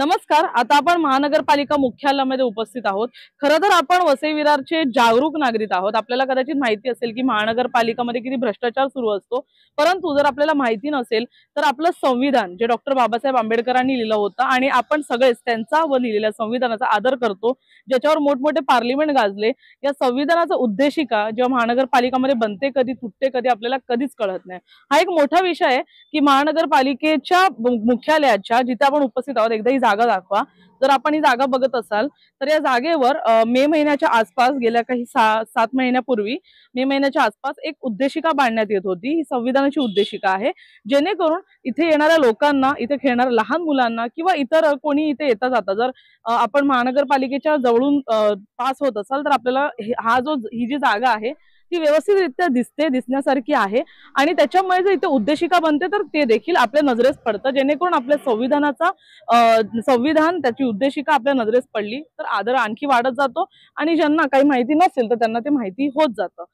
नमस्कार. आता आपण महानगरपालिका मुख्यालयामध्ये उपस्थित आहोत. खरं तर आपण वसई विरारचे जागरूक नागरिक आहोत. आपल्याला कदाचित माहिती असेल की महानगरपालिकामध्ये किती भ्रष्टाचार सुरू असतो. परंतु जर आपल्याला माहिती नसेल तर आपलं संविधान जे डॉक्टर बाबासाहेब आंबेडकरांनी लिहिलं होतं आणि आपण सगळेच त्यांचा व लिहिलेल्या संविधानाचा आदर करतो, ज्याच्यावर मोठमोठे पार्लिमेंट गाजले. या संविधानाचा उद्देशिका जेव्हा महानगरपालिकामध्ये बनते कधी तुटते कधी आपल्याला कधीच कळत नाही. हा एक मोठा विषय आहे की महानगरपालिकेच्या मुख्यालयाच्या जिथे आपण उपस्थित आहोत एकदा ही जागा दाखवा. जर आपण ही जागा बघत असाल तर या जागेवर मे महिन्याच्या आसपास गेल्या काही 7 महिन्यापूर्वी मे महिन्याच्या आसपास एक उद्देशिका बांधण्यात येत होती. ही संविधानाची उद्देशिका आहे, जेणेकरून इथे येणाऱ्या लोकांना, इथे खेळणाऱ्या लहान मुलांना किंवा इतर कोणी इथे येता जाता जर आपण महानगरपालिकेच्या जवळून पास होत असाल तर आपल्याला ही जी जागा आहे ती व्यवस्थितरित्या दिसण्यासारखी आहे आणि त्याच्यामुळे जर इथे उद्देशिका बनते तर ते देखील आपल्या नजरेस पडतं, जेणेकरून आपल्या संविधान त्याची उद्देशिका आपल्या नजरेस पडली तर आदर आणखी वाढत जातो आणि ज्यांना काही माहिती नसेल तर त्यांना ते माहिती होत जातं.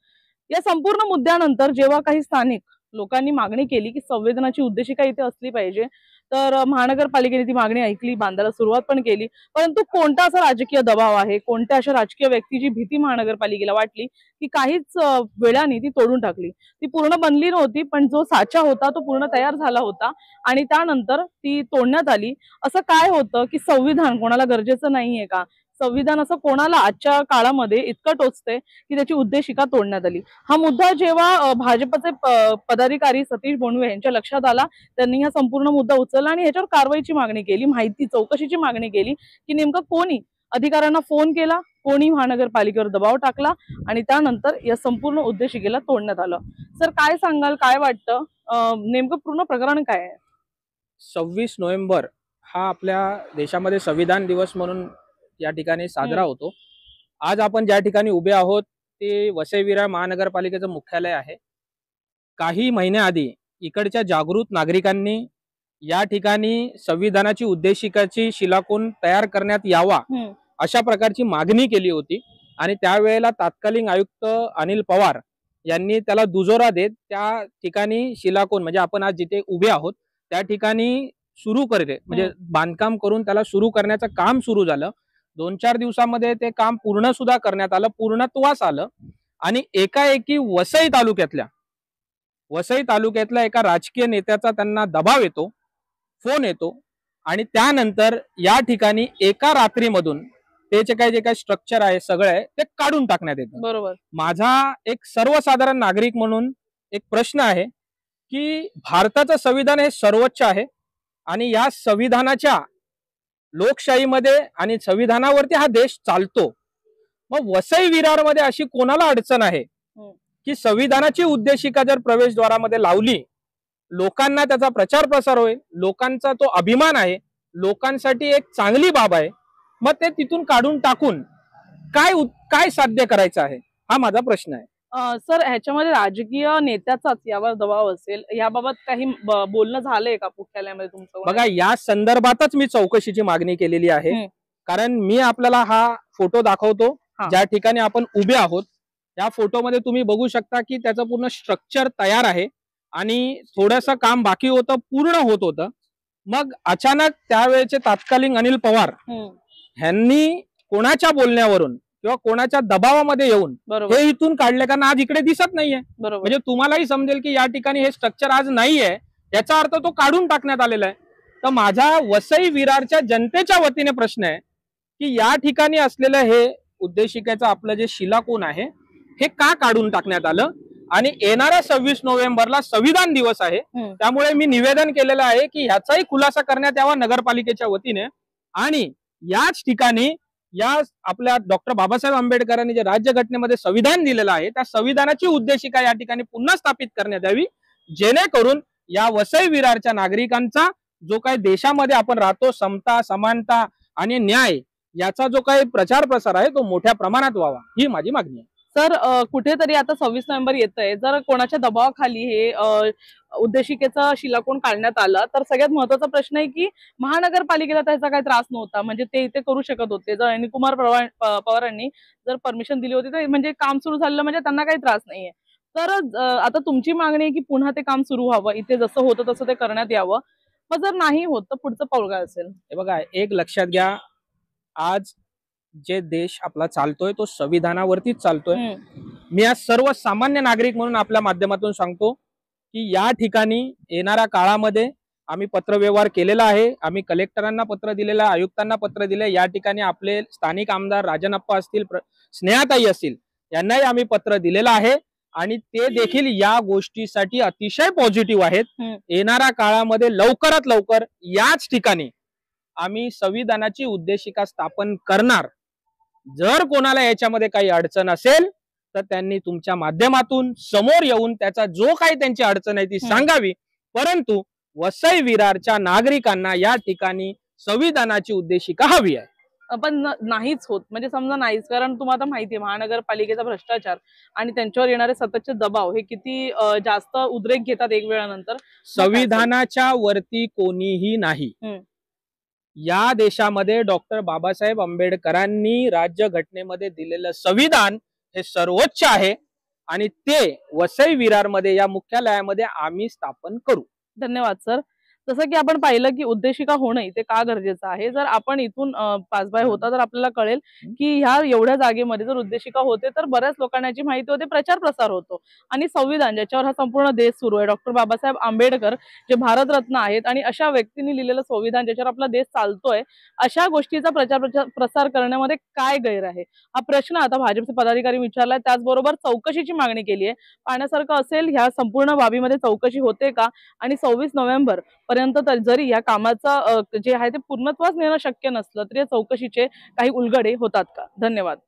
या संपूर्ण मुद्द्यानंतर जेव्हा काही स्थानिक लोकांनी मागणी केली की संविधानाची उद्देशिका इथे असली पाहिजे, तर महानगरपालिकेने ती मागणी ऐकली, बांधायला सुरुवात पण केली. परंतु कोणता असा राजकीय दबाव आहे, कोणत्या अशा राजकीय व्यक्तीची भीती महानगरपालिकेला वाटली की काहीच वेळाने ती तोडून टाकली. ती पूर्ण बनली नव्हती, पण जो साचा होता तो पूर्ण तयार झाला होता आणि त्यानंतर ती तोडण्यात आली. असं काय होतं की संविधान कोणाला गरजेचं नाहीये का? संविधान असं कोणाला आजच्या काळामध्ये इतकं टोचते की त्याची उद्देशिका तोडण्यात आली. हा मुद्दा जेव्हा भाजपचे पदाधिकारी सतीश बोंडवे यांच्या लक्षात आला, त्यांनी हा संपूर्ण मुद्दा उचलला आणि ह्याच्यावर कारवाईची मागणी केली, माहिती चौकशीची मागणी केली की नेमकं कोणी अधिकाऱ्यांना फोन केला, कोणी महानगरपालिकेवर दबाव टाकला आणि त्यानंतर या संपूर्ण उद्देशिकेला तोडण्यात आलं. सर काय सांगाल, काय वाटतं, नेमकं पूर्ण प्रकरण काय आहे? 26 नोव्हेंबर हा आपल्या देशामध्ये संविधान दिवस म्हणून या ठिकाणी साजरा होतो. आज आपण ज्या ठिकाणी उभे आहोत ते वसई विरार महानगरपालिकेचं मुख्यालय आहे. काही महिन्याआधी इकडच्या जागृत नागरिकांनी या ठिकाणी संविधानाची उद्देशिकाची शिलाकोन तयार करण्यात यावा अशा प्रकारची मागणी केली होती आणि त्यावेळेला तत्कालीन आयुक्त अनिल पवार यांनी त्याला दुजोरा देत त्या ठिकाणी शिलाकोन म्हणजे आपण आज जिथे उभे आहोत त्या ठिकाणी सुरू करते म्हणजे बांधकाम करून त्याला सुरू करण्याचं काम सुरू झालं. 2-4 दिवसामध्ये ते काम पूर्ण सुद्धा करण्यात आलं, पूर्णत्वास आलं आणि एकाएकी वसई तालुक्यातल्या एका राजकीय नेत्याचा त्यांना दबाव येतो, फोन येतो आणि त्यानंतर या ठिकाणी एका रात्रीमधून ते जे काही स्ट्रक्चर आहे सगळं आहे ते काढून टाकण्यात येतं. बरोबर. माझा एक सर्वसाधारण नागरिक म्हणून एक प्रश्न आहे की भारताचं संविधान हे सर्वोच्च आहे आणि या संविधानाच्या लोकशाहीमध्ये आणि संविधानावरती हा देश चालतो. मग वसई विरारमध्ये अशी कोणाला अडचण आहे की संविधानाची उद्देशिका जर प्रवेशद्वारामध्ये लावली, लोकांना त्याचा प्रचार प्रसार होईल, लोकांचा तो अभिमान आहे, लोकांसाठी एक चांगली बाब आहे, मग ते तिथून काढून टाकून काय साध्य करायचं आहे हा माझा प्रश्न आहे. सर ह्याच्यामध्ये राजकीय नेत्याचाच यावर दबाव असेल, याबाबत काही बोलणं झालंय का मुख्यालयामध्ये तुमचं? बघा, या संदर्भातच मी चौकशीची मागणी केलेली आहे. कारण मी आपल्याला हा फोटो दाखवतो ज्या ठिकाणी आपण उभे आहोत. या फोटोमध्ये तुम्ही बघू शकता की त्याचं पूर्ण स्ट्रक्चर तयार आहे आणि थोडंसं काम बाकी होतं, पूर्ण होत होतं. मग अचानक त्यावेळेचे तत्कालीन अनिल पवार ह्यांनी कोणाच्या बोलण्यावरून किंवा कोणाच्या दबावामध्ये येऊन हे इथून काढले, कारण आज इकडे दिसत नाहीये. म्हणजे तुम्हालाही समजेल की या ठिकाणी हे स्ट्रक्चर आज नाहीये, याचा अर्थ तो काढून टाकण्यात आलेला आहे. तर माझा वसई विरारच्या जनतेच्या वतीने प्रश्न आहे की या ठिकाणी असलेलं हे उद्देशिकेचं आपलं जे शिलाकोन आहे हे का काढून टाकण्यात आलं आणि येणाऱ्या 26 नोव्हेंबरला संविधान दिवस आहे, त्यामुळे मी निवेदन केलेलं आहे की ह्याचाही खुलासा करण्यात यावा नगरपालिकेच्या वतीने आणि याच ठिकाणी या आपल्या डॉक्टर बाबासाहेब आंबेडकरांनी जे राज्यघटनेमध्ये संविधान दिलेलं आहे त्या संविधानाची उद्देशिका या ठिकाणी पुन्हा स्थापित करण्यात यावी, जेणेकरून या वसई विरारच्या नागरिकांचा जो काही देशामध्ये आपण राहतो समता, समानता आणि न्याय याचा जो काही प्रचार प्रसार आहे तो मोठ्या प्रमाणात व्हावा, ही माझी मागणी आहे. सर कुठेतरी आता 26 नोव्हेंबर येत आहे, जर कोणाच्या दबावाखाली हे उद्देशिकेचा शिलाकोन काढण्यात आला तर सगळ्यात महत्वाचा प्रश्न आहे की महानगरपालिकेला त्याचा काही त्रास नव्हता, म्हणजे ते इथे करू शकत होते. जर अनिल कुमार पवारांनी जर परमिशन दिली होती तर म्हणजे काम सुरू झालं म्हणजे त्यांना काही त्रास नाहीये. तर आता तुमची मागणी आहे की पुन्हा ते काम सुरू व्हावं, इथे जसं होतं तसं ते करण्यात यावं. मग जर नाही होत तर पुढचं पाऊल काय असेल? हे बघा, एक लक्षात घ्या, आज जे देश आपला चालतोय तो संविधानावरतीच चालतोय. मी आज सर्वसामान्य नागरिक म्हणून आपल्या माध्यमातून सांगतो की या ठिकाणी येणाऱ्या काळामध्ये आम्ही पत्रव्यवहार केलेला आहे. आम्ही कलेक्टरांना पत्र दिलेलं आहे, आयुक्तांना पत्र दिले. या ठिकाणी आपले स्थानिक आमदार राजनप्पा असतील, स्नेहाताई असतील, यांनाही आम्ही पत्र दिलेलं आहे आणि ते देखील या गोष्टीसाठी अतिशय पॉझिटिव्ह आहेत. येणाऱ्या काळामध्ये लवकरात लवकर याच ठिकाणी आम्ही संविधानाची उद्देशिका स्थापन करणार. जर कोणाला याच्यामध्ये काही अडचण असेल तर त्यांनी तुमच्या माध्यमातून समोर येऊन त्याचा जो काही त्यांची अडचण आहे ती सांगावी. परंतु वसई विरारच्या नागरिकांना या ठिकाणी संविधानाची उद्देशिका हवी आहे. पण नाहीच होत, म्हणजे समजा नाहीच, कारण तुम्हाला माहितीये महानगरपालिकेचा भ्रष्टाचार आणि त्यांच्यावर येणारे सततचे दबाव हे किती जास्त उद्रेक घेतात एक वेळानंतर. संविधानाच्या वरती कोणीही नाही. या देशामध्ये डॉक्टर बाबासाहेब आंबेडकरांनी राज्यघटनेमध्ये दिलेलं संविधान हे सर्वोच्च आहे आणि ते वसई विरारमध्ये या मुख्यालयामध्ये आम्ही स्थापन करू. धन्यवाद सर. जसं की आपण पाहिलं की उद्देशिका होणं ते का गरजेचं आहे. जर आपण इथून पासबाय होता तर आपल्याला कळेल की ह्या एवढ्या जागेमध्ये जर उद्देशिका होते तर बऱ्याच लोकांना याची माहिती होते, प्रचार प्रसार होतो. आणि संविधान ज्याच्यावर हा संपूर्ण देश सुरू आहे, डॉक्टर बाबासाहेब आंबेडकर जे भारतरत्न आहेत आणि अशा व्यक्तींनी लिहिलेलं संविधान ज्याच्यावर आपला देश चालतोय, अशा गोष्टीचा प्रचार प्रसार करण्यामध्ये काय गैर आहे हा प्रश्न आता भाजपचे पदाधिकारी विचारलाय. त्याचबरोबर चौकशीची मागणी केली आहे. पाहण्यासारखं असेल ह्या संपूर्ण बाबीमध्ये चौकशी होते का आणि 26 नोव्हेंबर पर्यंत जरी या कामाचा जे आहे ते पूर्णत्वास नेणं शक्य नसलं तरी या चौकशीचे काही उलगडे होतात का? धन्यवाद.